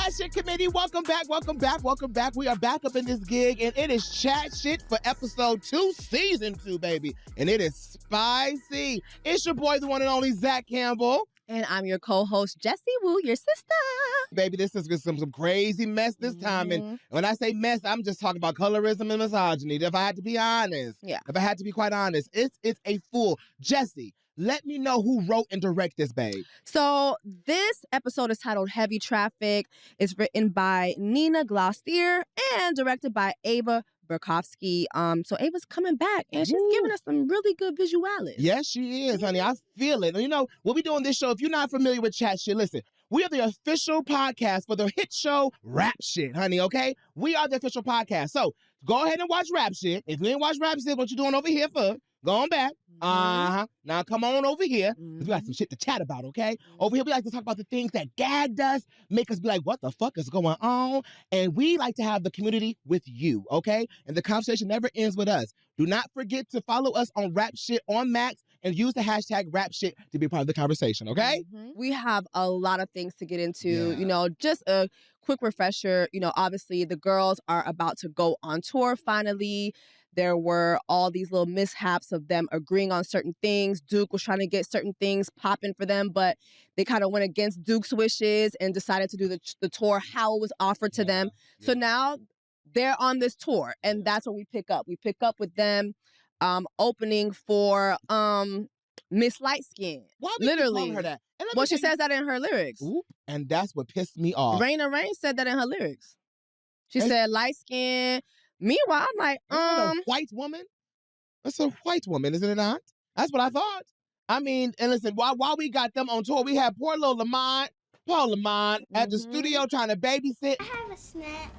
Chat Shit Committee, welcome back. We are back up in this gig, and it is Chat Shit for episode 2, season 2, baby. And it is spicy. It's your boy, the one and only Zach Campbell. And I'm your co-host, Jessie Woo, your sister. Baby, this is some crazy mess this time. And when I say mess, I'm just talking about colorism and misogyny. If I had to be honest. Yeah. If I had to be quite honest, it's a fool. Jessie, let me know who wrote and directed this, babe. So this episode is titled Heavy Traffic. It's written by Nina Glossier and directed by Ava Berkovsky. So Ava's coming back and she's giving us some really good visuals. Yes, she is, honey. I feel it. You know, we'll be doing this show. If you're not familiar with Chat Shit, listen. We are the official podcast for the hit show Rap Shit, honey, okay? We are the official podcast. So go ahead and watch Rap Shit. If you ain't watched Rap Shit, what you doing over here for? Go on back. Now come on over here. We got some shit to chat about, okay? Over here, we like to talk about the things that gagged us, make us be like, what the fuck is going on? And we like to have the community with you, okay? And the conversation never ends with us. Do not forget to follow us on Rap Shit on Max and use the hashtag Rap Shit to be a part of the conversation, okay? We have a lot of things to get into. You know, just a quick refresher. You know, obviously the girls are about to go on tour finally. There were all these little mishaps of them agreeing on certain things. Duke was trying to get certain things popping for them, but they kind of went against Duke's wishes and decided to do the tour how it was offered to them. So now they're on this tour, and that's where we pick up. We pick up with them opening for Miss Light Skin. Why did you call her that? Well, she says that in her lyrics. Ooh, and that's what pissed me off. Raina Rain said that in her lyrics. She said light skin. Meanwhile, I'm like, a white woman? That's a white woman, isn't it not? That's what I thought. I mean, and listen, while we got them on tour, we had poor little Paul Lamont, at the studio trying to babysit. I have a snack.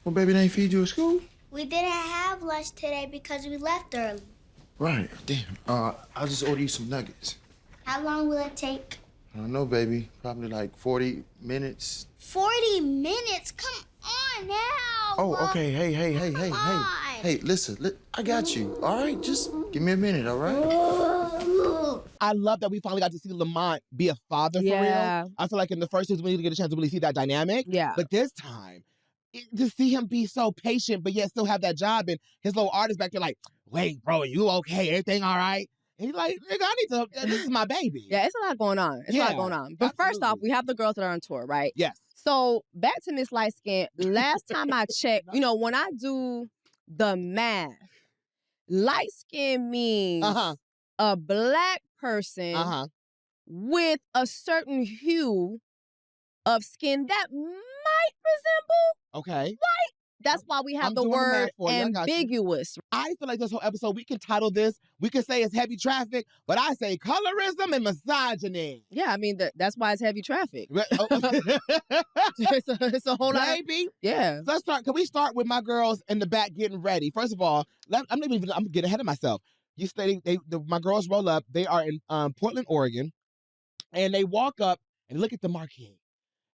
Well, baby, they ain't feed you at school? We didn't have lunch today because we left early. Right, damn. I'll just order you some nuggets. How long will it take? I don't know, baby. Probably like 40 minutes. 40 minutes? Come on now. Oh, okay. Hey. Hey, listen, I got you, all right? Just give me a minute, all right? I love that we finally got to see Lamont be a father for real. I feel like in the first season, we didn't get a chance to really see that dynamic. Yeah. But this time, to see him be so patient, but yet still have that job, and his little artist back there like, wait, bro, are you okay? Everything all right? And he's like, nigga, I need to, this is my baby. Yeah, it's a lot going on. It's a lot going on. But first off, we have the girls that are on tour, right? Yes. So back to Miss Light Skin. Last time I checked, you know, when I do the math, light skin means a black person with a certain hue of skin that might resemble white. That's why we have the word ambiguous. I feel like this whole episode, we can title this, we can say it's heavy traffic, but I say colorism and misogyny. Yeah, I mean, that's why it's heavy traffic. It's a whole lot. Baby. Yeah. So let's start. Can we start with my girls in the back getting ready? First of all, I'm getting ahead of myself. You say my girls roll up. They are in Portland, Oregon, and they walk up and look at the marquee.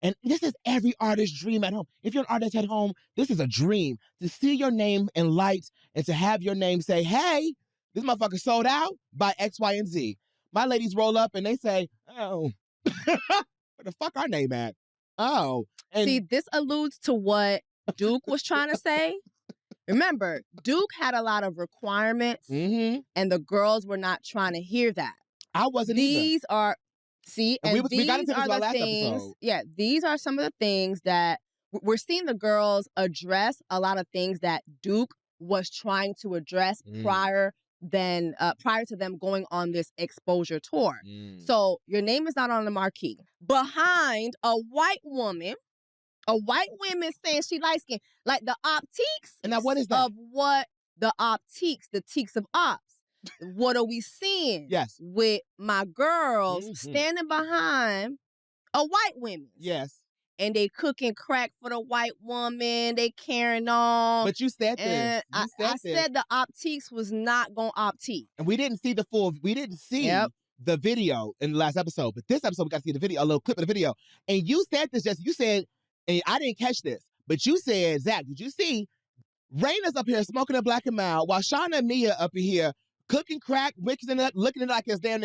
And this is every artist's dream at home. If you're an artist at home, this is a dream. To see your name in lights and to have your name say, hey, this motherfucker sold out by X, Y, and Z. My ladies roll up and they say, oh, where the fuck our name at? Oh. And see, this alludes to what Duke was trying to say. Remember, Duke had a lot of requirements and the girls were not trying to hear that. I wasn't These are... See, and we got into this are the last things. episode. Yeah, these are some of the things that we're seeing the girls address. A lot of things that Duke was trying to address prior to them going on this exposure tour. So your name is not on the marquee. Behind a white woman saying she light skin, like the optiques. And now what is that? Of what the optiques, the teaks of ops. What are we seeing? Yes. With my girls standing behind a white woman. Yes. And they cooking crack for the white woman. They carrying on. But you said this. I said the optiques was not going to optique. And we didn't see the video in the last episode. But this episode, we got to see the video, a little clip of the video. And you said this, Jessie. You said, and I didn't catch this, but you said, Zach, did you see Raina's up here smoking a black and mild while Shawna and Mia up in here cooking crack, mixing it up, looking at it like it's damn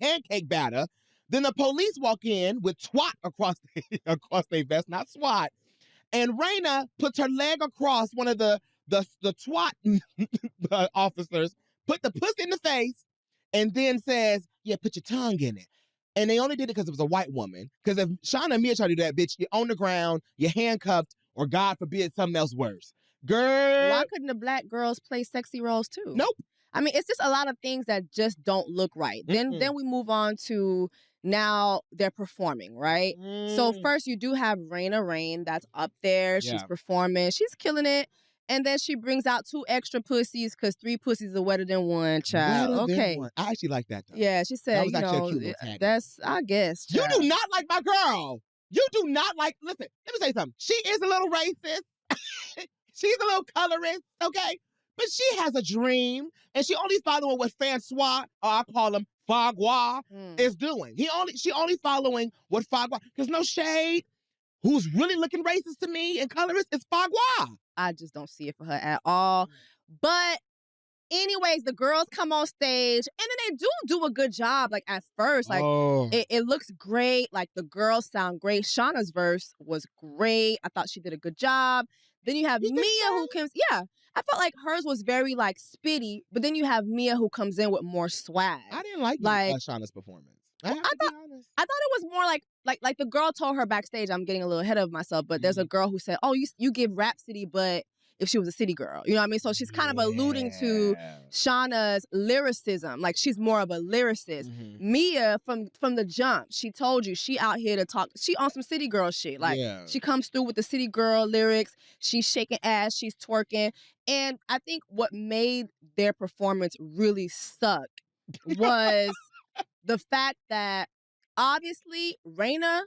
pancake batter. Then the police walk in with twat across their vest, not SWAT. And Raina puts her leg across one of the twat officers, put the pussy in the face, and then says, yeah, put your tongue in it. And they only did it because it was a white woman. Because if Shawna and Mia try to do that, bitch, you're on the ground, you're handcuffed, or God forbid, something else worse. Girl. Why couldn't the black girls play sexy roles too? Nope. I mean, it's just a lot of things that just don't look right. Then we move on to now they're performing, right? So first you do have Raina Rain that's up there. She's performing. She's killing it. And then she brings out 2 extra pussies because 3 pussies are wetter than one, child. Okay. One. I actually like that, though. Yeah, she said, that was actually a cute little tag. That's, I guess. Child. You do not like my girl. You do not like, listen, let me say something. She is a little racist. She's a little colorist, okay? But she has a dream, and she only following what Francois, or I call him Fagua, is doing. She only following what Fagua, because no shade, who's really looking racist to me and colorist is Fagua. I just don't see it for her at all. But anyways, the girls come on stage, and then they do a good job, like, at first. Like, it looks great. Like, the girls sound great. Shawna's verse was great. I thought she did a good job. Then you have Mia who comes, I felt like hers was very, like, spitty, but then you have Mia who comes in with more swag. I didn't like Shawna's performance. I thought it was more like the girl told her backstage, I'm getting a little ahead of myself, but there's a girl who said, oh, you give Rhapsody, but if she was a city girl, you know what I mean? So she's kind of alluding to Shawna's lyricism. Like, she's more of a lyricist. Mia, from the jump, she told you she out here to talk. She on some city girl shit. Like, she comes through with the city girl lyrics. She's shaking ass. She's twerking. And I think what made their performance really suck was the fact that obviously Raina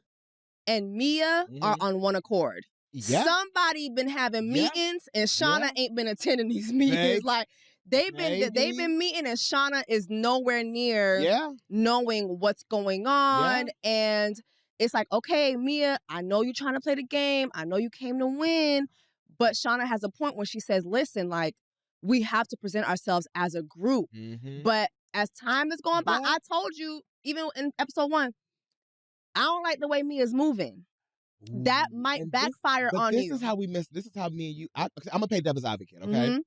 and Mia are on one accord. Yeah. Somebody been having meetings and Shawna ain't been attending these meetings. Like, they've been meeting and Shawna is nowhere near knowing what's going on. And it's like, okay, Mia, I know you're trying to play the game. I know you came to win. But Shawna has a point where she says, listen, like, we have to present ourselves as a group. But as time is going by, I told you, even in episode 1, I don't like the way Mia's moving. That might backfire on you. This is how me and you, I'm going to play devil's advocate, okay?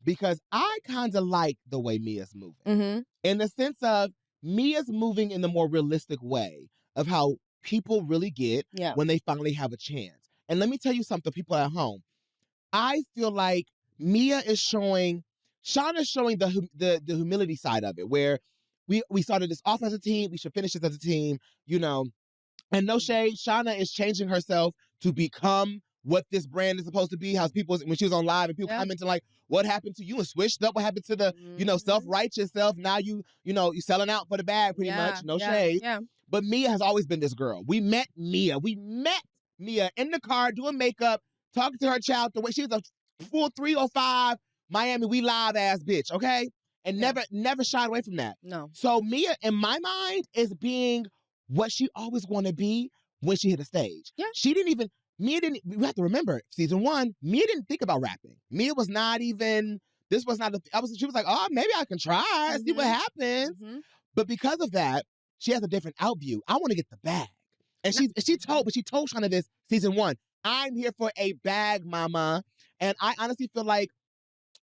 Because I kind of like the way Mia's moving. In the sense of Mia's moving in the more realistic way of how people really get when they finally have a chance. And let me tell you something, people at home. I feel like Shawna's showing the humility side of it, where we started this off as a team, we should finish this as a team, you know. And no shade, Shawna is changing herself to become what this brand is supposed to be. How people, when she was on live and people commenting like, what happened to you? And switched up. What happened to the, self-righteous self? Now you're selling out for the bag pretty much. No shade. Yeah. But Mia has always been this girl. We met Mia in the car doing makeup, talking to her child the way she was a full 305 Miami We Live ass bitch, okay? And never shied away from that. No. So Mia, in my mind, is being what she always wanted to be when she hit a stage. Yeah. We have to remember, season 1, Mia didn't think about rapping. Mia was not even, she was like, oh, maybe I can try, see what happens. But because of that, she has a different out view. I want to get the bag. And she told Shawna this season 1, I'm here for a bag, mama. And I honestly feel like,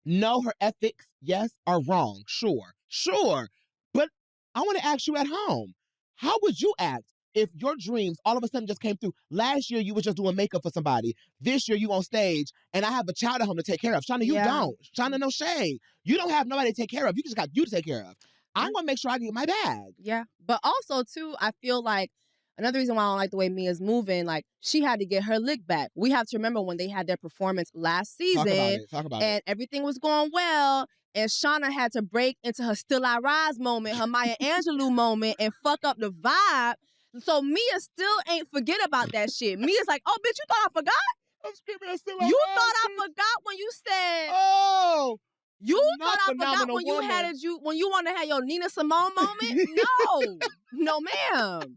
no, her ethics, yes, are wrong. Sure. But I want to ask you at home, how would you act if your dreams all of a sudden just came through? Last year, you were just doing makeup for somebody. This year, you on stage, and I have a child at home to take care of. Shawna, you don't. Shawna, no shade. You don't have nobody to take care of. You just got you to take care of. I'm going to make sure I get my bag. Yeah. But also, too, I feel like another reason why I don't like the way Mia's moving, like, she had to get her lick back. We have to remember when they had their performance last season. Talk about it. Everything was going well. And Shawna had to break into her Still I Rise moment, her Maya Angelou moment, and fuck up the vibe. So Mia still ain't forget about that shit. Mia's like, oh, bitch, you thought I forgot? I'm screaming at Still I Rise. You thought I forgot when you said... Oh! You thought I forgot when you want to have your Nina Simone moment? No, ma'am.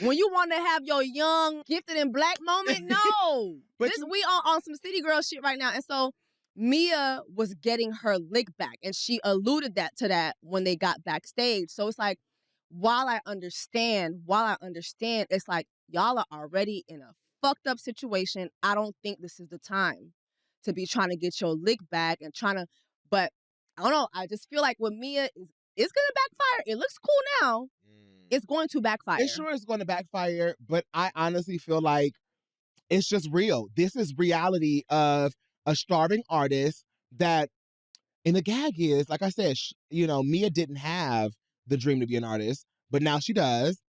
When you want to have your young, gifted and black moment? No. We on some city girl shit right now. And so Mia was getting her lick back, and she alluded to that when they got backstage. So it's like, while I understand, it's like y'all are already in a fucked up situation. I don't think this is the time to be trying to get your lick back and but I don't know. I just feel like with Mia it's gonna backfire. It looks cool now. It's going to backfire. It sure is going to backfire, but I honestly feel like it's just real. This is reality of a starving artist that, and the gag is, like I said, Mia didn't have the dream to be an artist, but now she does.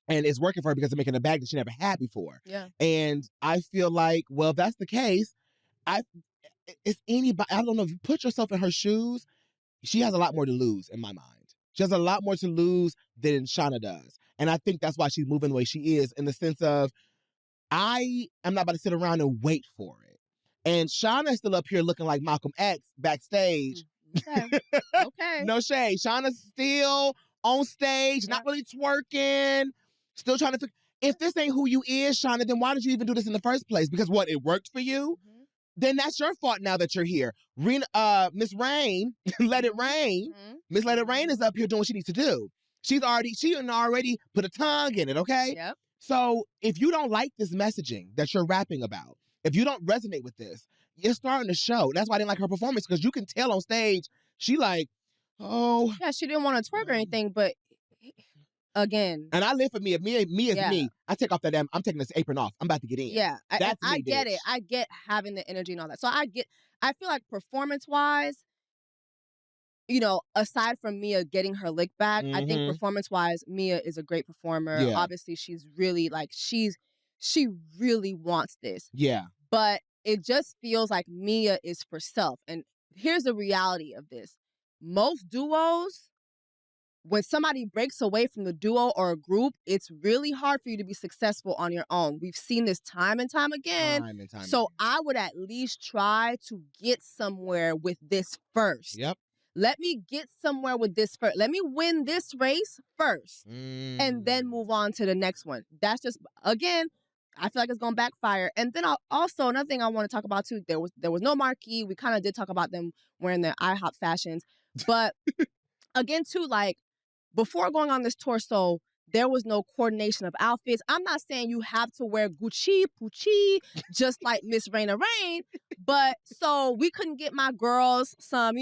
And it's working for her because it's making a bag that she never had before. Yeah. And I feel like, well, if that's the case, it's anybody, I don't know, if you put yourself in her shoes, she has a lot more to lose in my mind. She has a lot more to lose than Shawna does. And I think that's why she's moving the way she is, in the sense of, I am not about to sit around and wait for it. And Shawna's still up here looking like Malcolm X backstage. Okay. Okay. No shade. Shawna's still on stage, not really twerking, still trying to if this ain't who you is, Shawna, then why did you even do this in the first place? Because what, it worked for you? Mm-hmm. Then that's your fault now that you're here. Miss Rain, Let It Rain. Miss Let It Rain is up here doing what she needs to do. She already put a tongue in it, okay? Yep. So if you don't like this messaging that you're rapping about, if you don't resonate with this, you're starting to show. That's why I didn't like her performance, because you can tell on stage, she like, oh. Yeah, she didn't want to twerk or anything, but again. And I live for Mia. Mia is me. I take off I'm taking this apron off. I'm about to get in. Yeah, I get it. I get having the energy and all that. So I feel like performance-wise, aside from Mia getting her lick back, I think performance-wise, Mia is a great performer. Yeah. Obviously, she's really she really wants this. Yeah. But it just feels like Mia is for self. And here's the reality of this. Most duos, when somebody breaks away from the duo or a group, it's really hard for you to be successful on your own. We've seen this time and time again. I would at least try to get somewhere with this first. Yep. Let me get somewhere with this first. Let me win this race first and then move on to the next one. That's just, again, I feel like it's going to backfire. And then also another thing I want to talk about too, there was no marquee. We kind of did talk about them wearing their IHOP fashions. But again too, like, before going on this tour, so there was no coordination of outfits. I'm not saying you have to wear Gucci, Pucci, just like Miss Raina Rain, but so we couldn't get my girls some,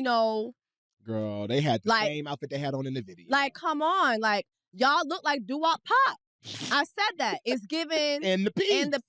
Girl, they had the same outfit they had on in the video. Like, come on. Like, y'all look like doo-wop pop. I said that. It's giving. And the peeps.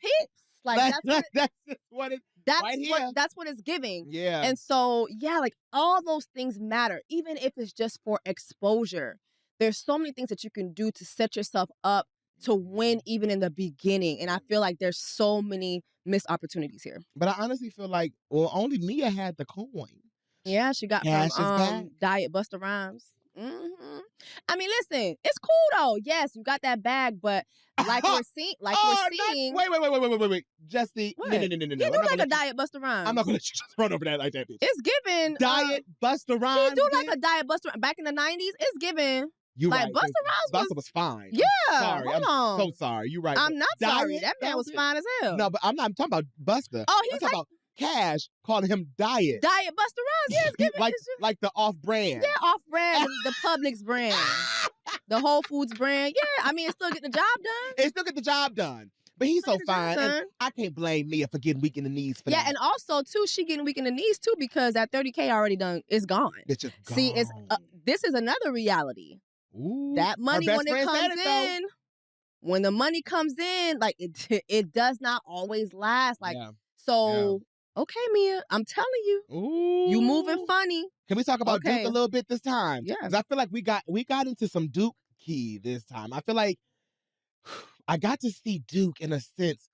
Like, that's what it that's what it's giving. Yeah. And so, yeah, like, all those things matter, even if it's just for exposure. There's so many things that you can do to set yourself up to win even in the beginning. And I feel like there's so many missed opportunities here. But I honestly feel like, only Mia had the coin. Yeah, she got Cash from Diet Busta Rhymes. I mean, listen, it's cool though. Yes, you got that bag, but we're seeing. Wait. Jessie, no. You do like a Diet Busta Rhymes. I'm not gonna let you just run over that like that, bitch. It's given Diet Busta Rhymes. You do like a Diet Busta back in the 90s. It's given. You like right. Busta Rhymes was fine. Yeah, sorry. I'm so sorry. You right. I'm not sorry. That man was fine as hell. No, but I'm talking about Busta. Oh, he's talking about Cash calling him Diet. Diet Busta Rhymes. Yeah, it's given. like the off-brand. Yeah, off-brand. The Publix brand. The Whole Foods brand. Yeah, I mean, it still get the job done. It still get the job done. But he's so fine. And I can't blame Mia for getting weak in the knees for that. Yeah, and also, too, she getting weak in the knees, too, because that 30K already done. It's gone. It's just gone. See, this is another reality. Ooh, that money, when it comes in, when the money comes in, like, it does not always last. Like, okay, Mia, I'm telling you. Ooh. You moving funny. Can we talk about Duke a little bit this time? Yeah. Because I feel like we got into some Duke key this time. I feel like I got to see Duke in a sense.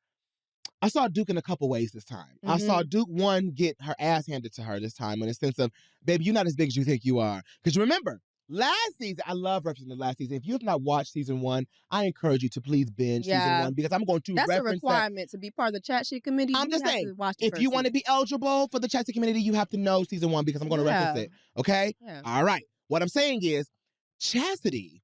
I saw Duke in a couple ways this time. I saw Duke, one, get her ass handed to her this time in a sense of, baby, you're not as big as you think you are. Because remember, last season, I love referencing the last season. If you have not watched season 1, I encourage you to please binge season 1 because I'm going to reference that. That's a requirement to be part of the chat sheet committee. I'm just saying, if you want to be eligible for the chat sheet committee, you have to know season 1 because I'm going to reference it. Okay? Yeah. All right. What I'm saying is, Chastity,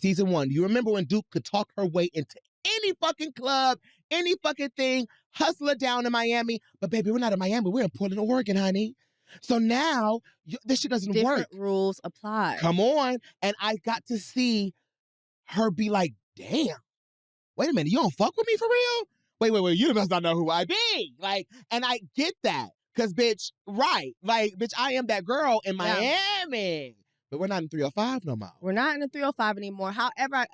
season 1, you remember when Duke could talk her way into any fucking club, any fucking thing, hustle her down in Miami. But baby, we're not in Miami. We're in Portland, Oregon, honey. So now, this shit doesn't work. Different rules apply. Come on. And I got to see her be like, damn, wait a minute, you don't fuck with me for real? Wait, you must not know who I be. Like, and I get that. Cause bitch, right. Like, bitch, I am that girl in Miami. But we're not in 305 no more. We're not in the 305 anymore. However,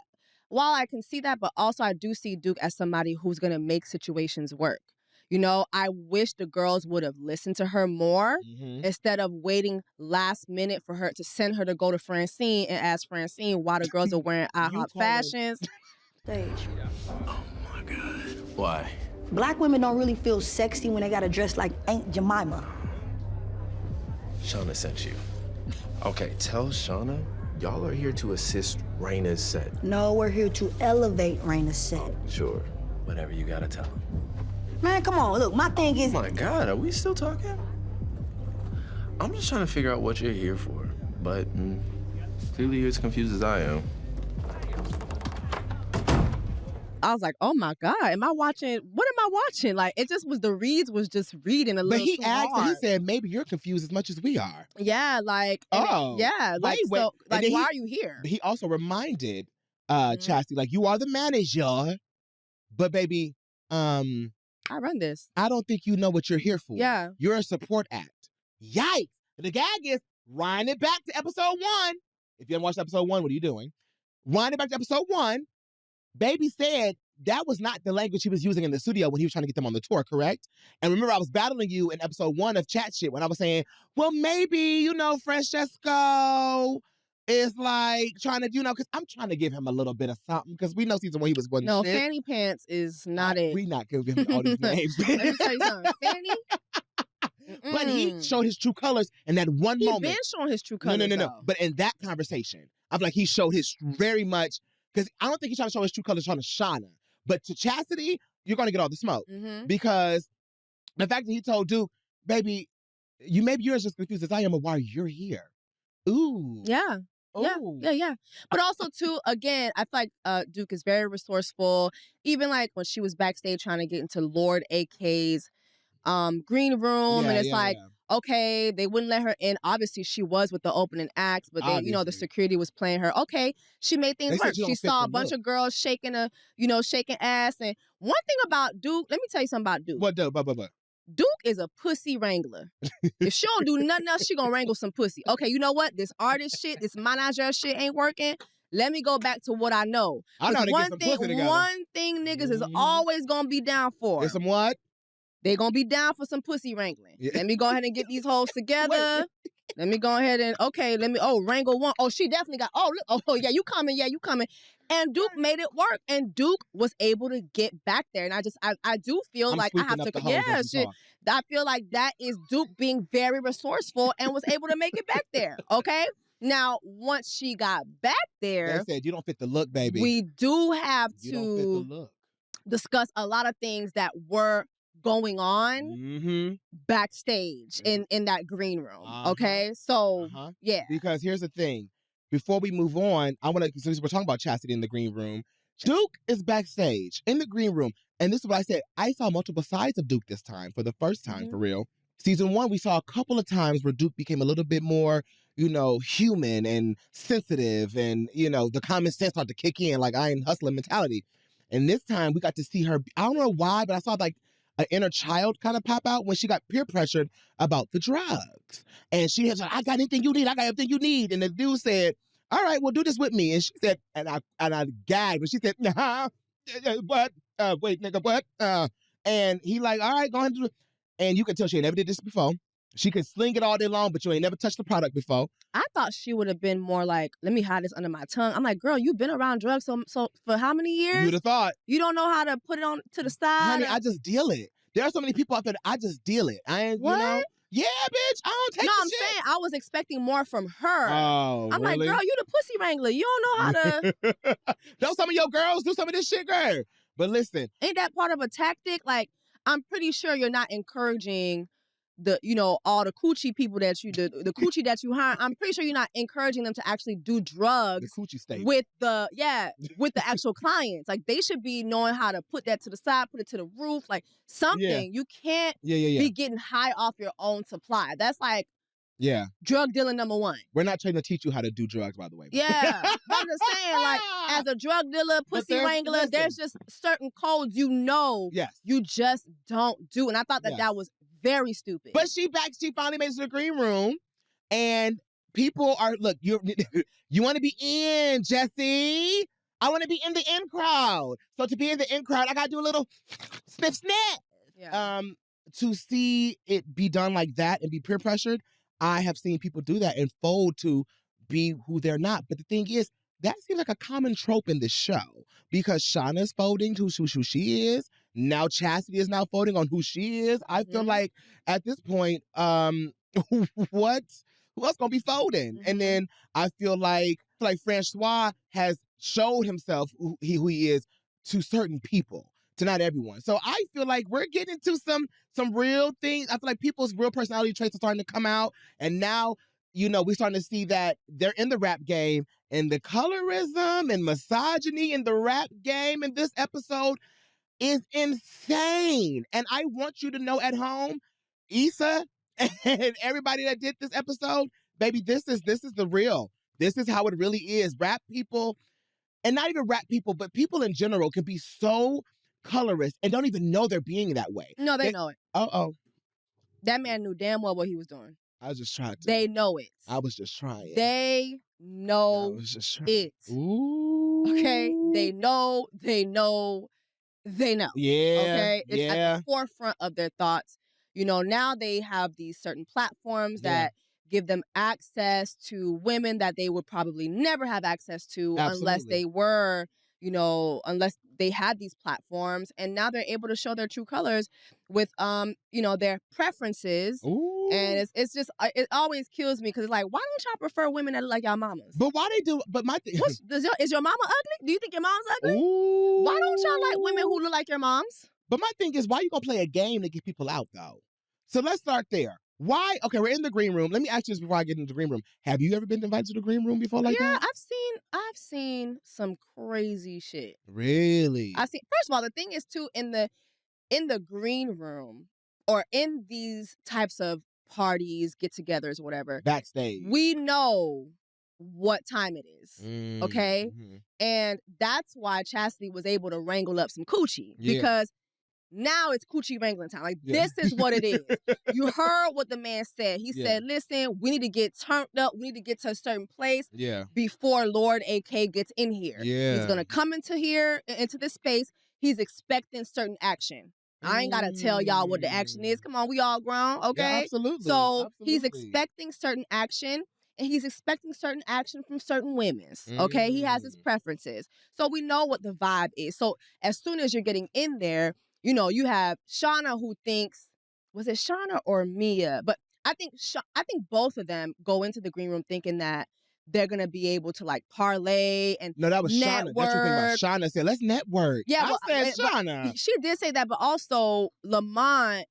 while I can see that, but also I do see Duke as somebody who's going to make situations work. You know, I wish the girls would have listened to her more instead of waiting last minute for her to send her to go to Francine and ask Francine why the girls are wearing IHOP fashions. Stage. Oh my God. Why? Black women don't really feel sexy when they gotta dress like Aunt Jemima. Shawna sent you. Okay, tell Shawna y'all are here to assist Raina's set. No, we're here to elevate Raina's set. Sure, whatever you gotta tell him. Man, come on, look, my thing is... Oh my God, are we still talking? I'm just trying to figure out what you're here for, but clearly you're as confused as I am. I was like, oh my God, am I watching? What am I watching? Like, it just was, the reads was just reading a little But he too asked hard. and he said, maybe you're confused as much as we are. Yeah, like, yeah, like, wait. so, like, why are you here? He also reminded Chastity, like, you are the manager, but baby, I run this. I don't think you know what you're here for. Yeah. You're a support act. Yikes. The gag is, wind it back to episode 1. If you haven't watched episode 1, what are you doing? Wind it back to episode 1. Baby said that was not the language he was using in the studio when he was trying to get them on the tour, correct? And remember, I was battling you in episode 1 of Chat Shit when I was saying, well, maybe, you know, Francesco is like trying to, you know, because I'm trying to give him a little bit of something because we know season 1 he was one No, shit. Fanny Pants is not it. We not giving him all these names. Let me tell you something. Fanny? But he showed his true colors in that one moment. He been showing his true colors. No. But in that conversation, I feel like he showed his very much, because I don't think he's trying to show his true colors trying to Shawna. But to Chastity, you're going to get all the smoke. Because the fact that he told Duke, baby, you're as just confused as I am of why you're here. Ooh. Yeah. Ooh. Yeah. But also, too, again, I feel like Duke is very resourceful. Even like when she was backstage trying to get into Lord AK's green room, and it's like, okay, they wouldn't let her in. Obviously, she was with the opening acts, but they, you know, the security was playing her. Okay, she made things work. She saw a bunch of girls shaking ass. And one thing about Duke, let me tell you something about Duke. What? Duke is a pussy wrangler. If she don't do nothing else, she gonna wrangle some pussy. Okay, you know what? This artist shit, this manager shit ain't working. Let me go back to what I know. I know one thing niggas is always gonna be down for. There's some what? They gonna be down for some pussy wrangling. Yeah. Let me go ahead and get these hoes together. Let me go ahead and, wrangle one. Oh, she definitely got, yeah, you coming. And Duke made it work. And Duke was able to get back there. And I do feel like I have to, I feel like that is Duke being very resourceful and was able to make it back there. Okay? Now, once she got back there. They said, you don't fit the look, baby. We do have to discuss a lot of things that were going on backstage in that green room. Okay? So, yeah. Because here's the thing. Before we move on, I want to, since we're talking about Chastity in the green room, Duke is backstage in the green room. And this is what I said. I saw multiple sides of Duke this time for the first time, for real. Season 1, we saw a couple of times where Duke became a little bit more, you know, human and sensitive, and, you know, the common sense started to kick in, like I ain't hustling mentality. And this time we got to see her, I don't know why, but I saw like an inner child kind of pop out when she got peer pressured about the drugs. And she was like, I got anything you need. I got everything you need. And the dude said, all right, well, do this with me. And she said, and I gagged, but she said, nah, what? Wait, nigga, what? And he like, all right, go ahead and do it. And you can tell she ain't never did this before. She can sling it all day long, but you ain't never touched the product before. I thought she would have been more like, let me hide this under my tongue. I'm like, girl, you've been around drugs so for how many years? You'd have thought. You don't know how to put it on to the side? Honey, I just deal it. There are so many people out there that I just deal it. I ain't, what? You know? Yeah, bitch, I don't take No, the I'm shit. saying I was expecting more from her. Oh, I'm really? like, girl, you the pussy wrangler. You don't know how to. Don't some of your girls do some of this shit, girl. But listen. Ain't that part of a tactic? Like, I'm pretty sure you're not encouraging all the coochie people that the coochie that you hire. I'm pretty sure you're not encouraging them to actually do drugs the coochie state. with the actual clients. Like, they should be knowing how to put that to the side, put it to the roof, like something. Yeah. You can't be getting high off your own supply. That's like Yeah. Drug dealer number one. We're not trying to teach you how to do drugs, by the way. Yeah. But I'm just saying, like, as a drug dealer, pussy wrangler, there's just certain codes Yes. you just don't do. And I thought that was very stupid. But she finally made it to the green room, and people are, look, you want to be in, Jessie. I want to be in the in crowd. So to be in the in crowd, I got to do a little sniff. Yeah. To see it be done like that and be peer pressured, I have seen people do that and fold to be who they're not. But the thing is, that seems like a common trope in this show because Shawna's folding to who she is. Now Chastity is now folding on who she is. I feel like at this point, who else gonna be folding? And then I feel like Francois has showed himself who he is to certain people, to not everyone. So I feel like we're getting into some real things. I feel like people's real personality traits are starting to come out. And now, we're starting to see that they're in the rap game, and the colorism and misogyny in the rap game in this episode is insane. And I want you to know at home, Issa and everybody that did this episode, baby, this is the real. This is how it really is. Rap people, and not even rap people, but people in general can be so colorist and don't even know they're being that way. No, they know it. Uh-oh. That man knew damn well what he was doing. I was just trying to. They know it. I was just trying. They know it. Ooh. Okay? They know. Yeah. Okay? It's at the forefront of their thoughts. Now they have these certain platforms that give them access to women that they would probably never have access to unless they were, unless they had these platforms. And now they're able to show their true colors with, their preferences. Ooh. And it's just, it always kills me because it's like, why don't y'all prefer women that look like y'all mamas? But why they do, but my thing. Is your mama ugly? Do you think your mom's ugly? Ooh. Why don't y'all like women who look like your moms? But my thing is, why you gonna play a game to get people out, though? So let's start there. Why? Okay, we're in the green room. Let me ask you this before I get into the green room. Have you ever been invited to the green room before like that? Yeah, I've seen some crazy shit. Really? First of all, the thing is too, in the green room or in these types of parties, get-togethers, whatever. Backstage. We know what time it is. Okay? And that's why Chastity was able to wrangle up some coochie. Because now it's coochie wrangling time. Like, this is what it is. You heard what the man said. He said, listen, we need to get turned up. We need to get to a certain place before Lord AK gets in here. He's going to come into this space. He's expecting certain action. I ain't got to tell y'all what the action is. Come on, we all grown, okay? Yeah, absolutely. So he's expecting certain action. And he's expecting certain action from certain women, okay? He has his preferences. So we know what the vibe is. So as soon as you're getting in there, you have Shawna who thinks, was it Shawna or Mia? But I think both of them go into the green room thinking that they're going to be able to like parlay and no, that was network. Shawna. That's what you're thinking about. Shawna said, let's network. Yeah, I said Shawna. She did say that, but also Lamont,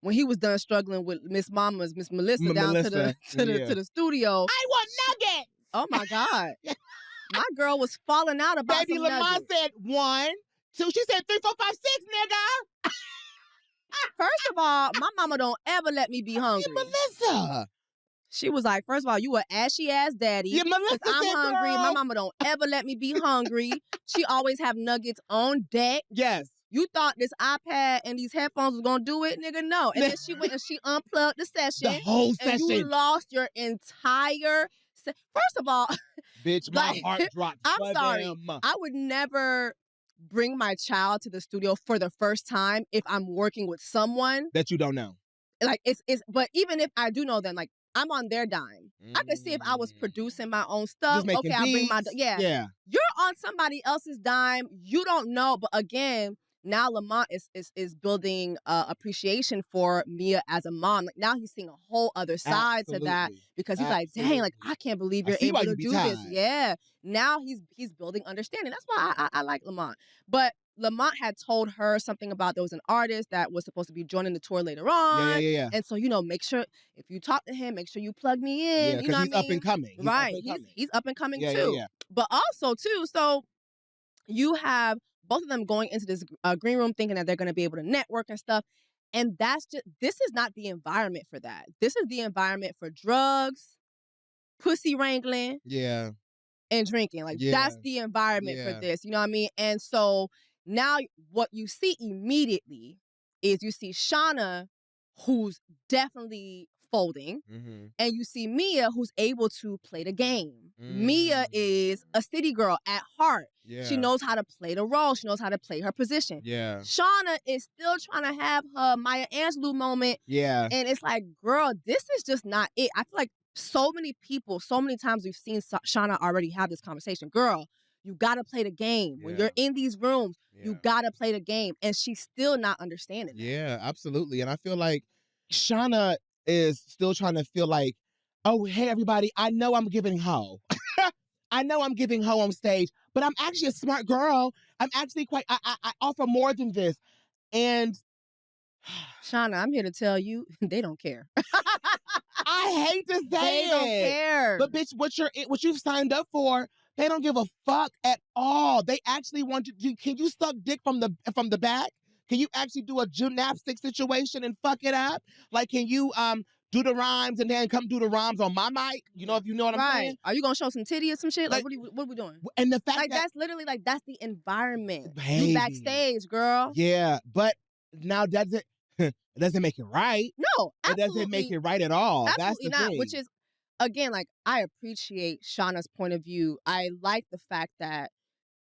when he was done struggling with Miss Melissa down to the studio. I want nuggets. Oh my God. My girl was falling out about Baby, some Lamont nuggets. said 1, 2. She said 3, 4, 5, 6, nigga. First of all, my mama don't ever let me be hungry. Yeah, Melissa. She was like, first of all, you an ashy ass daddy. Yeah, Melissa I'm said, hungry. girl. My mama don't ever let me be hungry. She always have nuggets on deck. Yes. You thought this iPad and these headphones was gonna do it, nigga? No. And then she went and she unplugged the session. The whole session. And you lost your entire. First of all, bitch, my heart dropped. I'm sorry. I would never bring my child to the studio for the first time if I'm working with someone that you don't know. Like it's. But even if I do know them, like I'm on their dime. I could see if I was producing my own stuff. Okay, I'll bring my yeah. You're on somebody else's dime. You don't know, but again. Now Lamont is building appreciation for Mia as a mom. Like now he's seeing a whole other side to that because he's like, dang, like I can't believe you're able to do this. Yeah. Now he's building understanding. That's why I like Lamont. But Lamont had told her something about there was an artist that was supposed to be joining the tour later on. Yeah. And so, make sure if you talk to him, make sure you plug me in. Yeah, because he's up and coming. He's up and coming too. Yeah. But also too, so you have both of them going into this green room thinking that they're going to be able to network and stuff. And this is not the environment for that. This is the environment for drugs, pussy wrangling, and drinking. Like, that's the environment for this. You know what I mean? And so now what you see immediately is you see Shawna, who's definitely folding, and you see Mia, who's able to play the game. Mia is a city girl at heart. She knows how to play the role. She knows how to play her position. Shawna is still trying to have her Maya Angelou moment. And it's like, girl, this is just not it. I feel like so many people, so many times we've seen Shawna already have this conversation. Girl, you got to play the game. When you're in these rooms, you got to play the game. And she's still not understanding that. Yeah, absolutely. And I feel like Shawna is still trying to feel like, oh, hey, everybody, I know I'm giving hoe. I know I'm giving hoe on stage, but I'm actually a smart girl. I'm actually I offer more than this. And Shawna, I'm here to tell you, they don't care. I hate to say they don't care. But bitch, what you've signed up for, they don't give a fuck at all. They actually want you to can you suck dick from the back? Can you actually do a gymnastic situation and fuck it up? Like, can you do the rhymes and then come do the rhymes on my mic? You know, if you know what I'm saying? Are you gonna show some titty or some shit? Like what are we doing? And the fact like that's literally like that's the environment. Baby. You backstage, girl. Yeah, but now it doesn't make it right. No, absolutely. It doesn't make it right at all. Absolutely That's the not. thing. Which is, again, like, I appreciate Shawna's point of view. I like the fact that,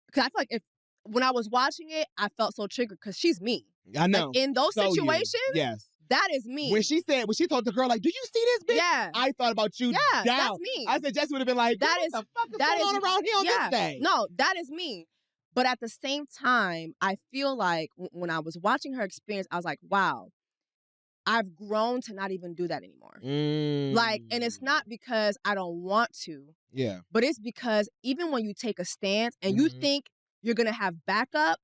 because I feel like when I was watching it, I felt so triggered because she's me. I know. Like, in those situations, yes, that is me. When she told the girl, like, do you see this bitch? Yeah. I thought about you. Yeah, down. that's me. I said Jessie would have been like, what the fuck is going on around here on this day? No, that is me. But at the same time, I feel like when I was watching her experience, I was like, wow, I've grown to not even do that anymore. Like, and it's not because I don't want to. Yeah. But it's because even when you take a stance and you think you're going to have backup.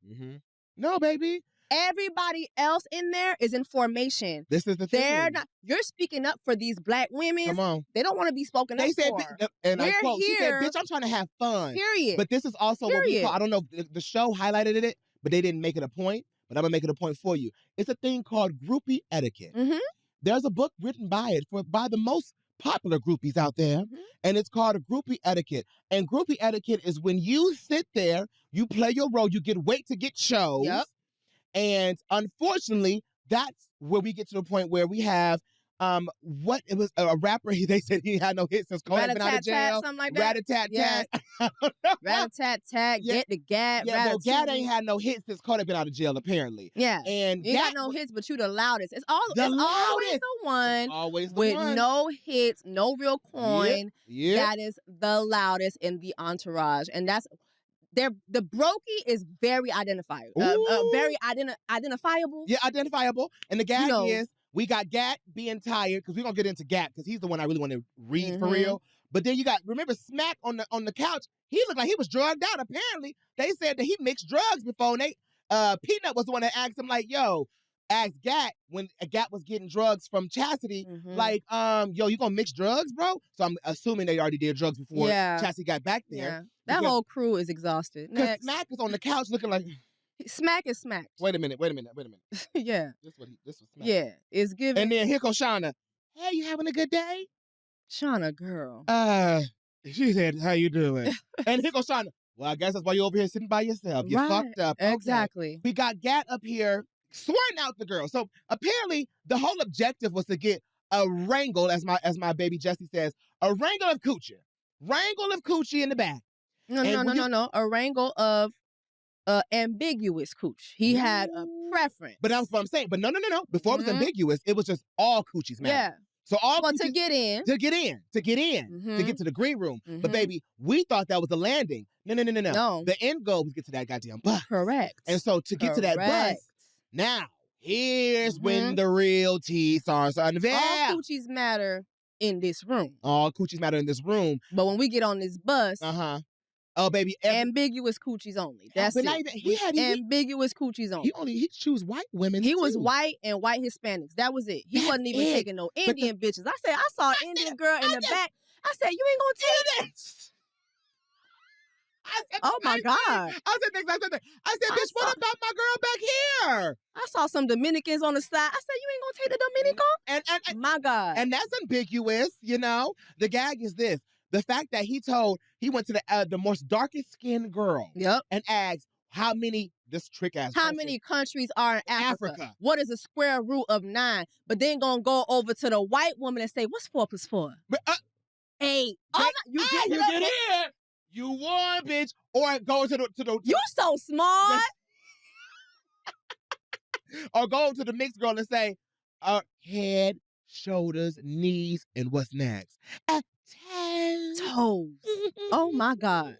No, baby. Everybody else in there is in formation. This is the thing. They're not. You're speaking up for these black women. Come on. They don't want to be spoken up for. And We're I quote, here. she said, bitch, I'm trying to have fun. Period. But this is also what we call, I don't know if the show highlighted it, but they didn't make it a point. But I'm going to make it a point for you. It's a thing called groupie etiquette. There's a book written by the most popular groupies out there, and it's called a groupie etiquette. And groupie etiquette is when you sit there, you play your role, you wait to get shows. Yep. And unfortunately, that's where we get to the point where we have it was a rapper. They said he had no hits since Cole had been out of jail. Something like that. Rat-a-tat-tat. Rat-a-tat-tat. Get the Gat. Yeah, well, Gat ain't had no hits since Cole had been out of jail, apparently. Yeah. And you got no hits, but you the loudest. It's always the one always the with one. No hits, no real coin. Yep. That is the loudest in the entourage, and that's. The brokey is very identifiable. Very identifiable. Yeah, identifiable. And the gag is, we got Gat being tired, because we're going to get into Gat, because he's the one I really want to read for real. But then you got, remember Smack on the couch? He looked like he was drugged out, apparently. They said that he mixed drugs before, and Peanut was the one that asked him, like, asked Gat, when Gat was getting drugs from Chastity, like, yo, you gonna mix drugs, bro? So I'm assuming they already did drugs before Chastity got back there. Yeah. That whole crew is exhausted. Because Smack is on the couch looking like... Smack is smacked. Wait a minute. Yeah. This was Smack. Yeah, it's giving. And then here goes Shawna. Hey, you having a good day? Shawna, girl. She said, how you doing? And here goes Shawna. Well, I guess that's why you're over here sitting by yourself. You fucked up. Okay. Exactly. We got Gat up here swearing out the girl. So apparently the whole objective was to get a wrangle, as my baby Jessie says, a wrangle of coochie. Wrangle of coochie in the back. No. A wrangle of ambiguous cooch. He had a preference. But that's what I'm saying. But no. Before it was ambiguous, it was just all coochies, man. Yeah. So all to get in. To get to the green room. But baby, we thought that was the landing. No. The end goal was to get to that goddamn bus. Correct. And so to get to that bus, now here's when the real tea starts to unveil. All coochies matter in this room. All coochies matter in this room. But when we get on this bus, oh baby, ambiguous coochies only. That's it. He had ambiguous coochies only. He choose white women. He was white and white Hispanics. That was it. He wasn't even taking no Indian bitches. I said, I saw an Indian girl in the back. I said, you ain't gonna take this. Oh my God. I said the exact same thing. I said, bitch, what about my girl back here? I saw some Dominicans on the side. I said, you ain't gonna take the Dominican? And My God. And that's ambiguous, you know? The gag is this. The fact that he went to the most darkest skinned girl. Yep. And asked how many, this trick ass How question, many countries are in Africa? Africa. What is the square root of 9? But then gonna go over to the white woman and say, what's 4 + 4? 8. Oh, you get in. You won, bitch. Or go to the You so smart. Or go to the mixed girl and say, head, shoulders, knees, and what's next? Toes. Oh my God.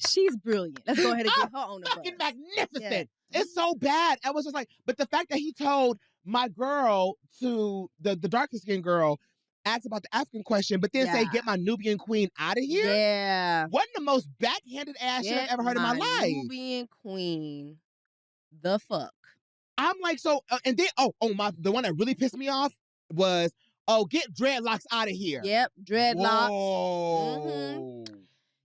She's brilliant. Let's go ahead and get her on the bus. Fucking magnificent. Yeah. It's so bad. I was just like, but the fact that he told my girl to the darkest skinned girl, asked about the African question, but then say, get my Nubian queen out of here. Yeah. Wasn't the most backhanded ass shit I've ever heard in my life. Nubian queen. The fuck. I'm like, so, and then, the one that really pissed me off was, get dreadlocks out of here. Yep, dreadlocks. Whoa. Mm-hmm.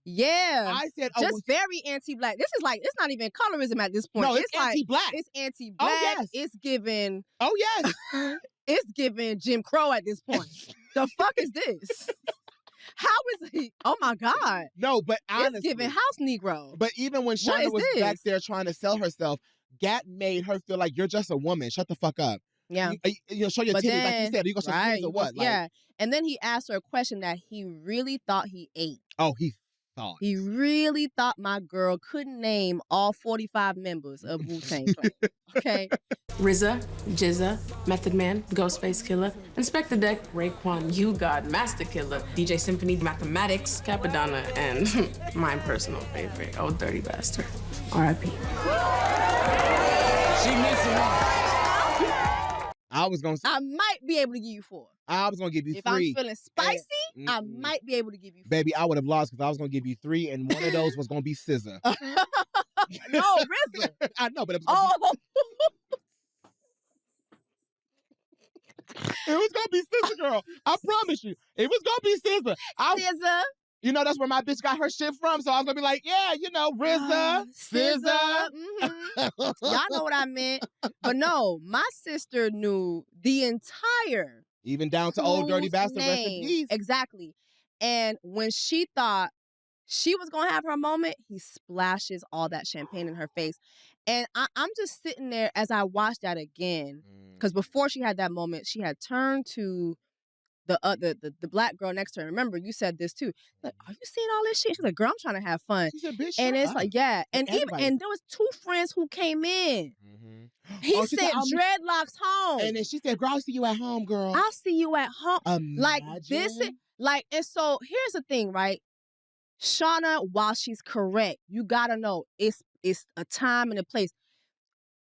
Yeah. I said, just very anti-black. This is like, it's not even colorism at this point. No, it's anti-black. Like, it's anti-black. Oh, yes. It's giving. Oh, yes. It's giving Jim Crow at this point. The fuck is this? How is he? Oh my God. No, but honestly. It's giving house Negro. But even when Shawna was back there trying to sell herself, Gat made her feel like you're just a woman. Shut the fuck up. Yeah. You show your titties then, like you said. Are you going to show titties or what? Yeah. And then he asked her a question that he really thought he ate. Oh, he thought. He really thought my girl couldn't name all 45 members of Wu-Tang Clan. Okay? RZA, Jizza, Method Man, Ghostface Killer, Inspector Deck, Raekwon, You God, Master Killer, DJ Symphony, Mathematics, Capadonna, and my personal favorite, Old Dirty Bastard. R.I.P. She missing one. I might be able to give you 4. I was going to give you 3. If I'm feeling spicy, I might be able to give you 4. Baby, I would have lost because I was going to give you 3, and one of those was going to be SZA. No, RZA. I know, but it was it was going to be SZA, girl. I promise you. It was going to be SZA. SZA. You know, that's where my bitch got her shit from, so I was going to be like, yeah, you know, RZA, SZA. Mm-hmm. Y'all know what I meant. But no, my sister knew the entire even down to Old Dirty Bastard, rest in peace. Exactly. And when she thought she was going to have her moment, he splashes all that champagne in her face. And I'm just sitting there as I watched that again. Because before she had that moment, she had turned to the black girl next to her. Remember, you said this too. Like, are you seeing all this shit? She's like, girl, I'm trying to have fun. She said, bitch, and it's up. like, yeah. And there was 2 friends who came in. He said, dreadlocks home. And then she said, girl, I'll see you at home, girl. I'll see you at home. Imagine. Like this, and so here's the thing, right? Shawna, while she's correct, you gotta know it's a time and a place.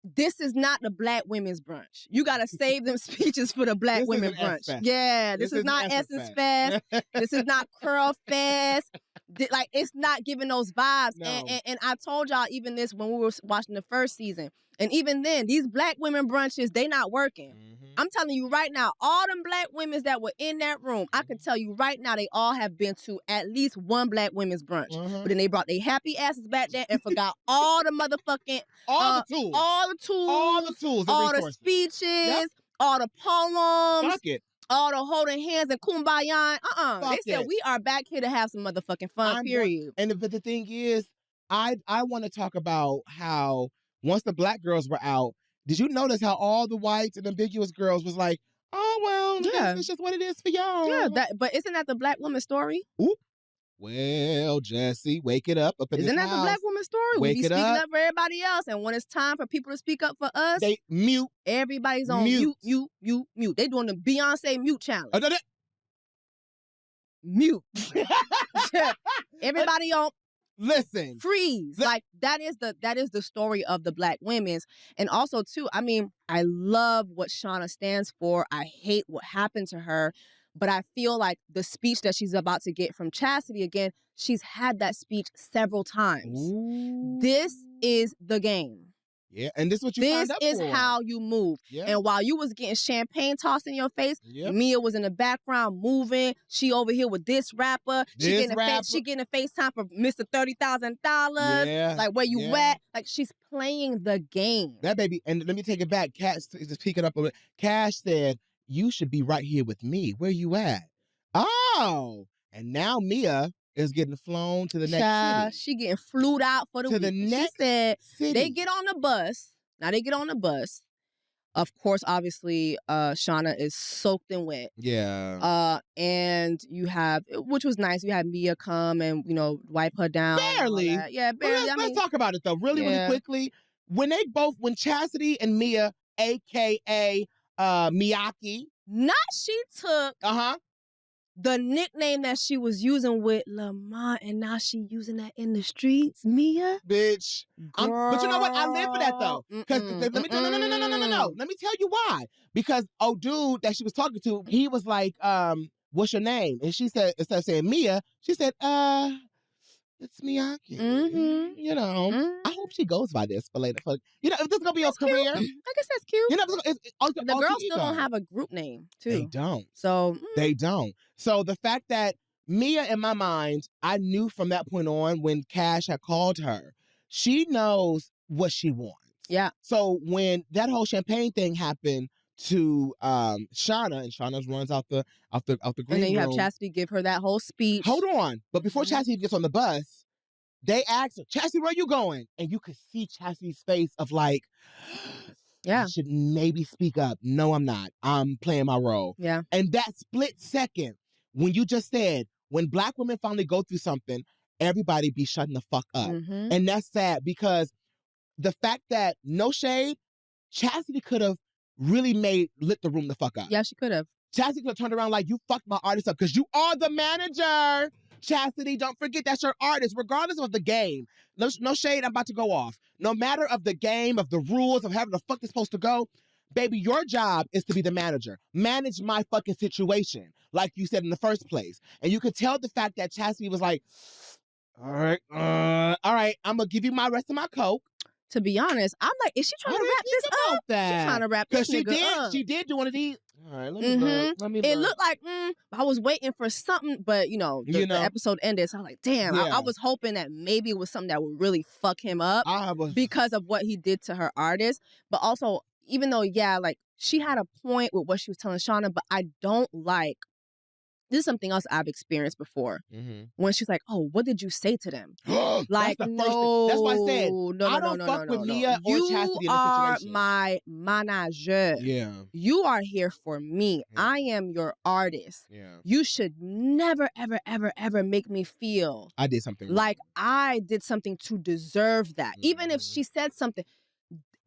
This is not the Black Women's Brunch. You gotta save them speeches for the Black Women Brunch. Yeah, this is not Essence Fest. This is not Curl Fest. Like, it's not giving those vibes. No. And I told y'all even this when we were watching the first season. And even then, these Black Women Brunches, they not working. I'm telling you right now, all them Black women that were in that room, I can tell you right now, they all have been to at least one Black Women's Brunch. But then they brought their happy asses back there and forgot all the motherfucking... all the tools. All the speeches, all the poems. Fuck it. All the holding hands and kumbaya. They said we are back here to have some motherfucking fun, period. But the thing is, I want to talk about how once the black girls were out, did you notice how all the whites and ambiguous girls was like, oh, well, that's just what it is for y'all. Yeah, but isn't that the Black woman story? Oop. Well, Jessie, wake it up in Isn't that house. the Black woman story? Wake we be speaking up for everybody else, and when it's time for people to speak up for us, they mute. Everybody's on mute. They doing the Beyonce mute challenge. Mute. Everybody on. Listen. Freeze. Like that is the story of the Black women's. And also too, I mean, I love what Shawna stands for. I hate what happened to her. But I feel like the speech that she's about to get from Chastity again, she's had that speech several times. Ooh. This is the game. Yeah, and this is what you This signed up is for. how you move. Yeah. And while you was getting champagne tossed in your face, Yep. Mia was in the background moving. She over here with this rapper. She getting a FaceTime for Mr. $30,000. Yeah. Like, where you at? Like, she's playing the game. That baby, and let me take it back. Cash, just pick it up a bit. Cash said, you should be right here with me. Where you at? Oh. And now Mia is getting flown to the next city. She getting flued out for the week. The next she said city. they get on the bus. Now they get on the bus. Of course, obviously, Shawna is soaked in wet. Yeah. And you have, which was nice, you had Mia come and, wipe her down. Barely. Yeah, barely. Let's talk about it, though, really quickly. When Chastity and Mia, a.k.a. Miyake. Not she took the nickname that she was using with Lamont, and now she using that in the streets, Mia. Bitch. But you know what? I live for that though. Because let me tell no. Let me tell you why. Because dude that she was talking to, he was like, what's your name? And she said, instead of saying Mia, she said, it's Miyake. I hope she goes by this for later. If this is gonna be your career, I guess that's cute. The girls still don't have a group name too. They don't. So they don't. So the fact that Mia, in my mind, I knew from that point on when Cash had called her, she knows what she wants. Yeah. So when that whole champagne thing happened to Shawna, and Shawna runs out the green room. And then you have Chastity give her that whole speech. Hold on. But before Chastity gets on the bus, they ask her, Chastity, where are you going? And you could see Chastity's face of like, I should maybe speak up. No, I'm not. I'm playing my role. Yeah. And that split second, when you just said, when Black women finally go through something, everybody be shutting the fuck up. And that's sad because the fact that, no shade, Chastity could have really lit the room the fuck up. Yeah, she could have. Chastity could have turned around like, you fucked my artist up because you are the manager. Chastity, don't forget that's your artist, regardless of the game. No shade, I'm about to go off. No matter of the game, of the rules, of how the fuck it's supposed to go, baby, your job is to be the manager. Manage my fucking situation, like you said in the first place. And you could tell the fact that Chastity was like, all right, I'm going to give you my rest of my Coke. To be honest, I'm like, is she trying to wrap this up? She's trying to wrap this nigga up. She did do one of these. All right, let me look. It looked like, I was waiting for something, but, the episode ended, so I was like, damn, I was hoping that maybe it was something that would really fuck him up because of what he did to her artist. But also, even though, she had a point with what she was telling Shawna, but I don't like, this is something else I've experienced before. When she's like, oh, what did you say to them? Like, that's why I said, I don't fuck with Mia or Chastity in this situation. You are my manager. Yeah. You are here for me. I am your artist. Yeah. You should never, ever, ever, ever make me feel I did something wrong. like I did something to deserve that. Even if she said something,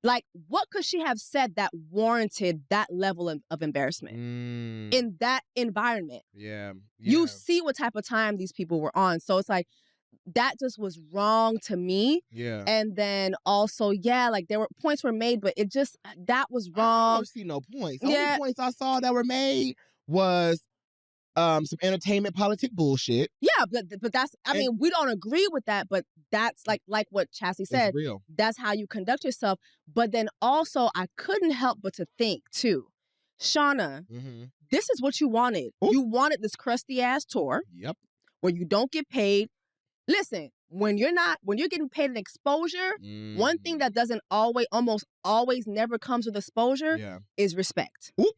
like, what could she have said that warranted that level of embarrassment in that environment? Yeah. You see what type of time these people were on. So it's like, that just was wrong to me. Yeah. And then also, there were points were made, but it just, that was wrong. I don't see no points. The only points I saw that were made was some entertainment politic bullshit. Yeah, but that's, we don't agree with that, but that's like what Chastity said. It's real. That's how you conduct yourself. But then also, I couldn't help but to think, too, Shawna, this is what you wanted. Ooh. You wanted this crusty ass tour. Yep. Where you don't get paid. Listen, when you're getting paid an exposure, one thing that doesn't almost always never comes with exposure is respect. Oop.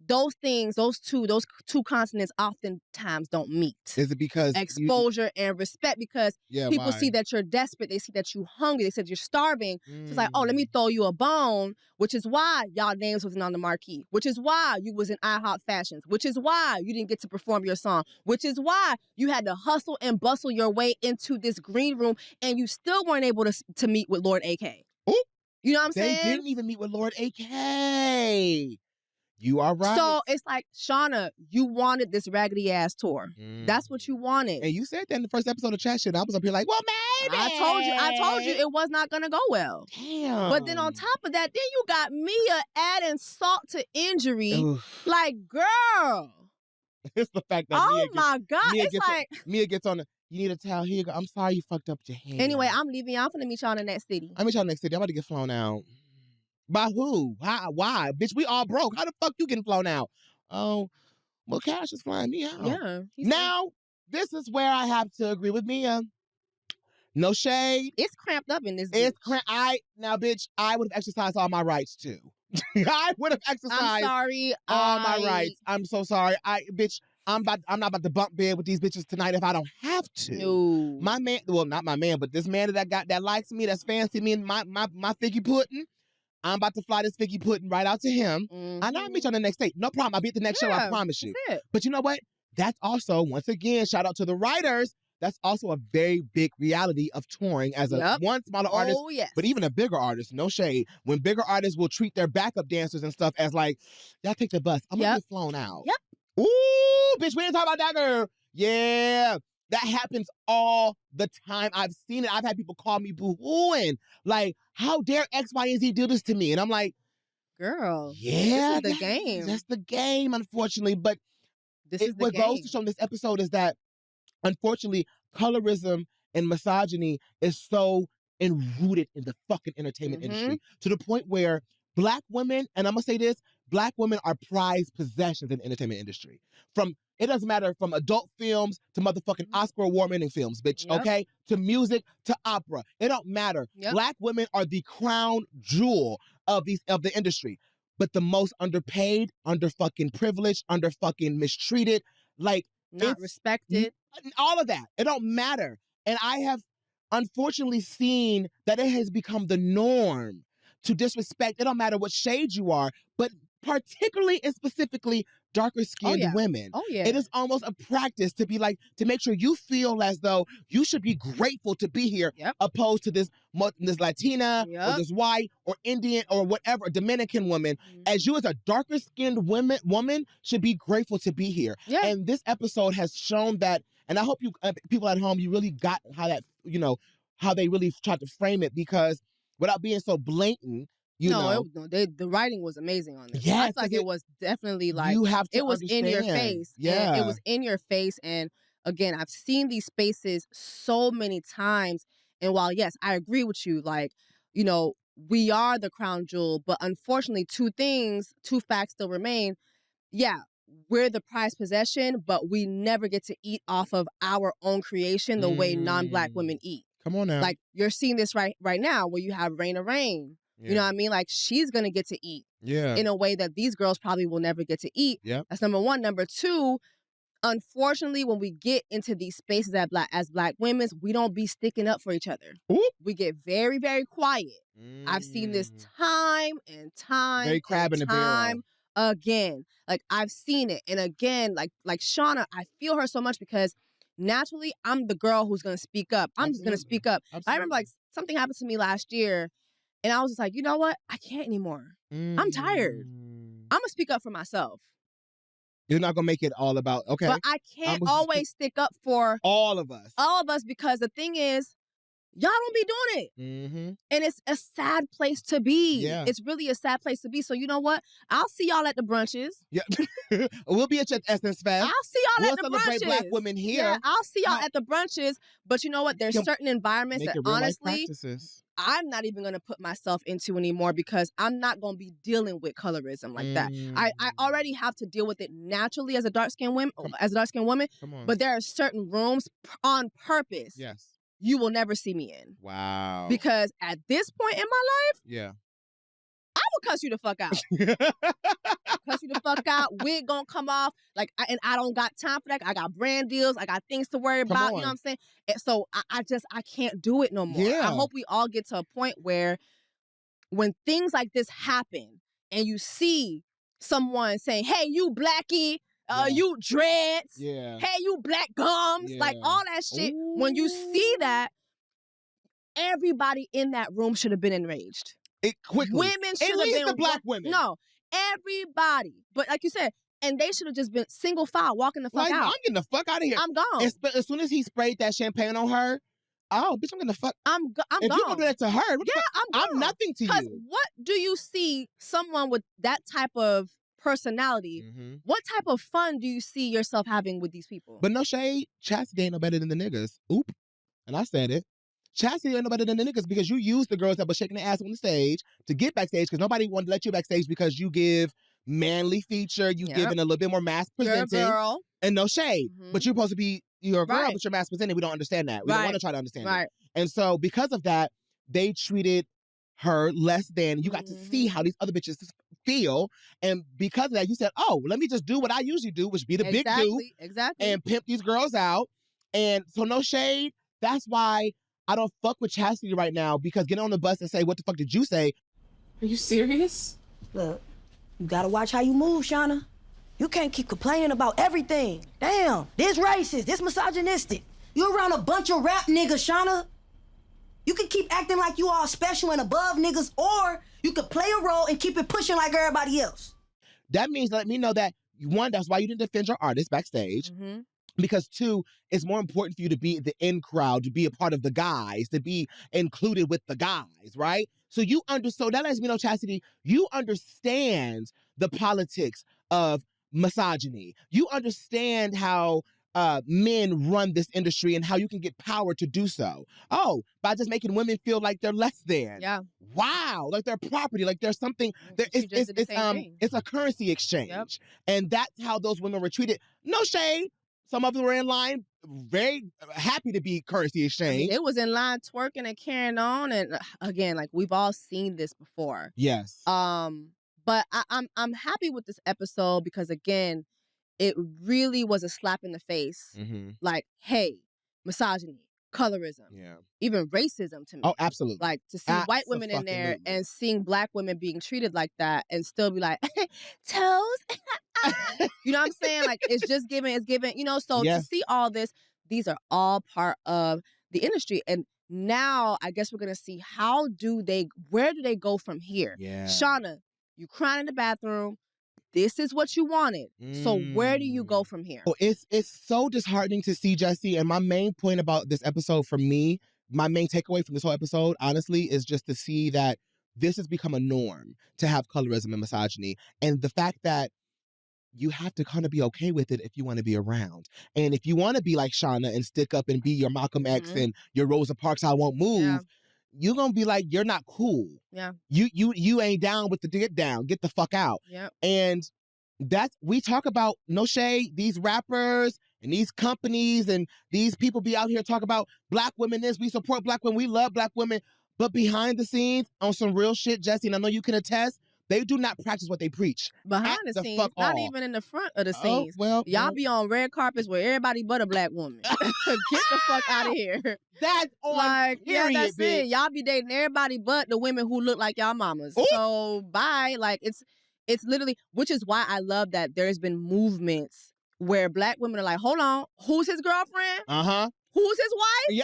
Those things, those two consonants oftentimes don't meet. Is it because exposure and respect? Because people see that you're desperate, they see that you're hungry, they said you're starving. So it's like, oh, let me throw you a bone, which is why y'all names wasn't on the marquee, which is why you was in IHOP Fashions, which is why you didn't get to perform your song, which is why you had to hustle and bustle your way into this green room, and you still weren't able to meet with Lord AK. Ooh. You know what I'm saying? They didn't even meet with Lord AK. You are right. So it's like, Shawna, you wanted this raggedy ass tour. That's what you wanted. And you said that in the first episode of Chat Shit. I was up here like, well, maybe. I told you it was not gonna go well. Damn. But then on top of that, then you got Mia adding salt to injury. Oof. Like, girl. It's the fact that Oh my God. Mia It's gets like. Mia gets on the. You need a towel. Here you go. I'm sorry you fucked up your hair. Anyway, I'm leaving y'all. I'm finna meet y'all in the next city. I'm meet y'all next city. I'm about to get flown out. By who? How? Why? Bitch, we all broke. How the fuck you getting flown out? Oh, well, Cash is flying me out. Yeah. Now, this is where I have to agree with Mia. No shade. It's cramped up in this. It's bitch. Now, bitch, I would have exercised all my rights too. I would have exercised I'm sorry. all my rights. I'm so sorry. Bitch, I'm not about to bump bed with these bitches tonight if I don't have to. No. My man, well, not my man, but this man that I got that likes me, that's fancy me and my figgy pudding. I'm about to fly this figgy pudding right out to him. Mm-hmm. And I'll meet you on the next date. No problem. I'll be at the next show, I promise you. That's it. But you know what? That's also, once again, shout out to the writers. That's also a very big reality of touring as a one smaller artist, yes. but even a bigger artist, no shade. When bigger artists will treat their backup dancers and stuff as like, y'all take the bus. I'm going to get flown out. Yep. Ooh, bitch, we didn't talk about that girl. Yeah, that happens all the time. I've seen it. I've had people call me boo-hooing. Like, how dare X, Y, and Z do this to me? And I'm like, girl, yeah. this is the game. That's the game, unfortunately. But what goes to show in this episode is that, unfortunately, colorism and misogyny is so enrooted in the fucking entertainment industry to the point where Black women, and I'm going to say this, Black women are prized possessions in the entertainment industry. It doesn't matter from adult films to motherfucking Oscar award-winning films, bitch, okay? To music, to opera. It don't matter. Black women are the crown jewel of the industry. But the most underpaid, under fucking privileged, under fucking mistreated, like not respected. All of that. It don't matter. And I have unfortunately seen that it has become the norm to disrespect. It don't matter what shade you are, but particularly and specifically darker skinned women. Oh yeah. It is almost a practice to be like, to make sure you feel as though you should be grateful to be here, opposed to this Latina or this white or Indian or whatever, Dominican woman. As you as a darker skinned woman should be grateful to be here. Yeah. And this episode has shown that, and I hope you people at home, you really got how that, how they really tried to frame it, because without being so blatant, the writing was amazing on this. Yes, I feel like it was definitely like, you have to it was in your face. Yeah. It was in your face. And again, I've seen these spaces so many times. And while, yes, I agree with you, like, we are the crown jewel, but unfortunately, two facts still remain. Yeah, we're the prized possession, but we never get to eat off of our own creation the way non-Black women eat. Come on now. Like, you're seeing this right now where you have Raina Rain. You know what I mean? Like, she's going to get to eat in a way that these girls probably will never get to eat. That's number one. Number two, unfortunately, when we get into these spaces as Black women, we don't be sticking up for each other. Ooh. We get very, very quiet. I've seen this time and time very crab in the barrel again. Like, I've seen it. And again, like Shawna, I feel her so much because naturally, I'm the girl who's going to speak up. I'm just going to speak up. I remember, like, something happened to me last year, and I was just like, you know what? I can't anymore. I'm tired. I'm going to speak up for myself. You're not going to make it all about, okay. But I can't always stick up for all of us. All of us, because the thing is, y'all don't be doing it. And it's a sad place to be. Yeah. It's really a sad place to be. So you know what? I'll see y'all at the brunches. Yeah. We'll be at your Essence Fest. I'll see y'all at the brunches. We'll celebrate Black women here. Yeah, I'll see y'all at the brunches. But you know what? There's certain environments that honestly, I'm not even going to put myself into anymore, because I'm not going to be dealing with colorism like that. I already have to deal with it naturally as a dark-skinned woman. But there are certain rooms on purpose. Yes. You will never see me in. Wow. Because at this point in my life, I will cuss you the fuck out. Cuss you the fuck out. Wig gonna come off. Like, and I don't got time for that. I got brand deals. I got things to worry about. You know what I'm saying? And so I can't do it no more. Yeah. I hope we all get to a point where when things like this happen and you see someone saying, hey, you blackie, you dreads, hey, you black gums, like all that shit. Ooh. When you see that, everybody in that room should have been enraged. Quickly. Women should have been the Black women. No, everybody. But like you said, and they should have just been single file, walking the fuck out. I'm getting the fuck out of here. I'm gone. As soon as he sprayed that champagne on her, oh, bitch, I'm getting the fuck. I'm gone. If you gonna do that to her, I'm gone. I'm nothing to you. Because what do you see someone with that type of personality. What type of fun do you see yourself having with these people? But no shade, Chastity ain't no better than the niggas. Oop. And I said it. Chastity ain't no better than the niggas because you use the girls that were shaking their ass on the stage to get backstage because nobody wanted to let you backstage because you give manly feature, you giving a little bit more mass presenting. You're a girl. And no shade. But you're supposed to be, you're a girl, but you're mass presenting. We don't understand that. We don't want to try to understand it. And so because of that, they treated her less than. You got to see how these other bitches feel. And because of that, you said, oh, let me just do what I usually do, which be the big dude. And pimp these girls out. And so no shade. That's why I don't fuck with Chastity right now because getting on the bus and say, what the fuck did you say? Are you serious? Look, you gotta watch how you move, Shawna. You can't keep complaining about everything. Damn, this racist, this misogynistic. You around a bunch of rap niggas, Shawna. You can keep acting like you all special and above niggas, or you could play a role and keep it pushing like everybody else. That means let me know that, one, that's why you didn't defend your artist backstage. Because two, it's more important for you to be the in crowd, to be a part of the guys, to be included with the guys, right? So so that lets me know, Chastity, you understand the politics of misogyny. You understand how men run this industry and how you can get power to do so. Oh, by just making women feel like they're less than. Yeah. Wow, like they're property, like there's something. It's a currency exchange, and that's how those women were treated. No shade. Some of them were in line, very happy to be currency exchange. It was in line twerking and carrying on, and again, like we've all seen this before. Yes. But I'm happy with this episode because again, it really was a slap in the face. Like, hey, misogyny, colorism, even racism to me. Oh, absolutely. Like to see white women in there and seeing black women being treated like that and still be like, toes. You know what I'm saying? Like it's giving, you know, so to see all this, these are all part of the industry. And now I guess we're going to see where do they go from here? Yeah. Shawna, you crying in the bathroom. This is what you wanted. So where do you go from here? Oh, it's so disheartening to see, Jessie. And my main point about this episode for me, my main takeaway from this whole episode, honestly, is just to see that this has become a norm to have colorism and misogyny. And the fact that you have to kind of be okay with it if you want to be around. And if you want to be like Shawna and stick up and be your Malcolm X and your Rosa Parks, I won't move, you're going to be like, you're not cool. Yeah. You ain't down with the get down. Get the fuck out. Yep. And we talk about, no shade, these rappers and these companies and these people be out here talk about black women this, we support black women, we love black women. But behind the scenes, on some real shit, Jessie, and I know you can attest, they do not practice what they preach. Behind the scenes, not even in the front of the scenes. Well, y'all be on red carpets with everybody but a black woman. Get the fuck out of here. That's on like, period, yeah, that's bitch. it. Y'all be dating everybody but the women who look like y'all mamas. Ooh. So bye. Like it's literally, which is why I love that there's been movements where black women are like, hold on, who's his girlfriend? Who's his wife? Yeah.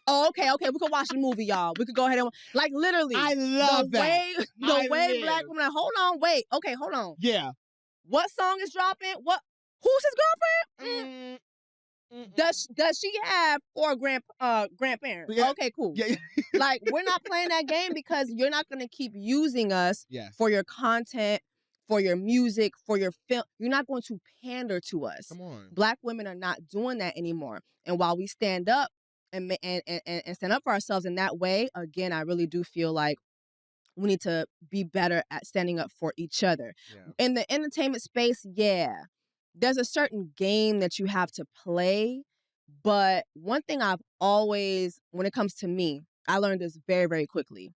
Oh, okay, we can watch the movie, y'all. We could go ahead and like literally. I love that. The way black women are, hold on, wait. Okay, hold on. Yeah. What song is dropping? Who's his girlfriend? Does she have four grandparents? Yeah. Okay, cool. Yeah. Like we're not playing that game because you're not gonna keep using us for your content, for your music, for your film. You're not going to pander to us. Come on. Black women are not doing that anymore. And while we stand up and stand up for ourselves in that way, again, I really do feel like we need to be better at standing up for each other. Yeah. In the entertainment space, there's a certain game that you have to play. But one thing I've always, when it comes to me, I learned this very, very quickly,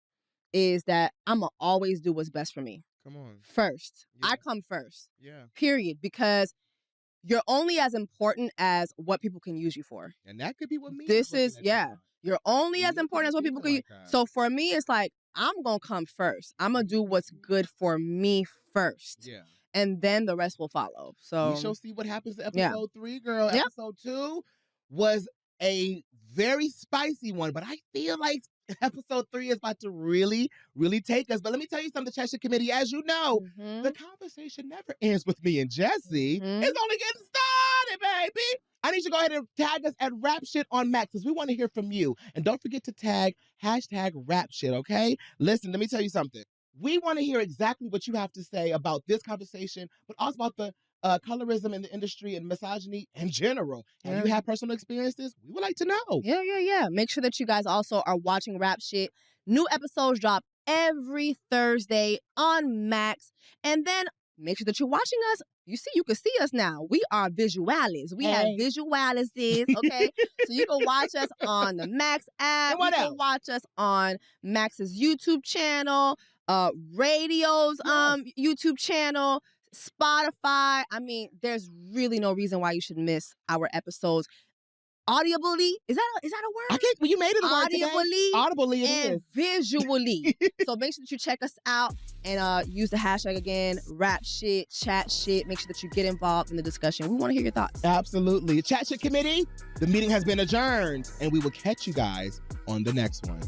is that I'm going to always do what's best for me. Come on. First. Yeah. I come first. Yeah. Period. Because you're only as important as what people can use you for. And that could be what me. You're only as important as what people can use. So for me, it's like, I'm going to come first. I'm going to do what's good for me first. Yeah. And then the rest will follow. So we shall see what happens in episode 3, girl. Episode 2 was a very spicy one, but I feel like episode 3 is about to really, really take us. But let me tell you something, Cheshire Committee. As you know, the conversation never ends with me and Jessie. It's only getting started, baby. I need you to go ahead and tag us at Rap Shit on Max because we want to hear from you. And don't forget to tag #RapShit, okay? Listen, let me tell you something. We want to hear exactly what you have to say about this conversation, but also about the colorism in the industry and misogyny in general. Have you had personal experiences? We would like to know. Yeah. Make sure that you guys also are watching Rap Shit. New episodes drop every Thursday on Max. And then make sure that you're watching us. You can see us now. We are visualis. We have visualises, okay? So you can watch us on the Max app. And what you else? can watch us on Max's YouTube channel, Radio's YouTube channel, Spotify. I mean, there's really no reason why you should miss our episodes. Audibly, is that a word? I can't. Well, you made it a word today. Audibly, it and is. visually. So make sure that you check us out and use the hashtag again, rap shit, chat shit. Make sure that you get involved in the discussion. We want to hear your thoughts. Absolutely. Chat Shit Committee, the meeting has been adjourned, and we will catch you guys on the next one.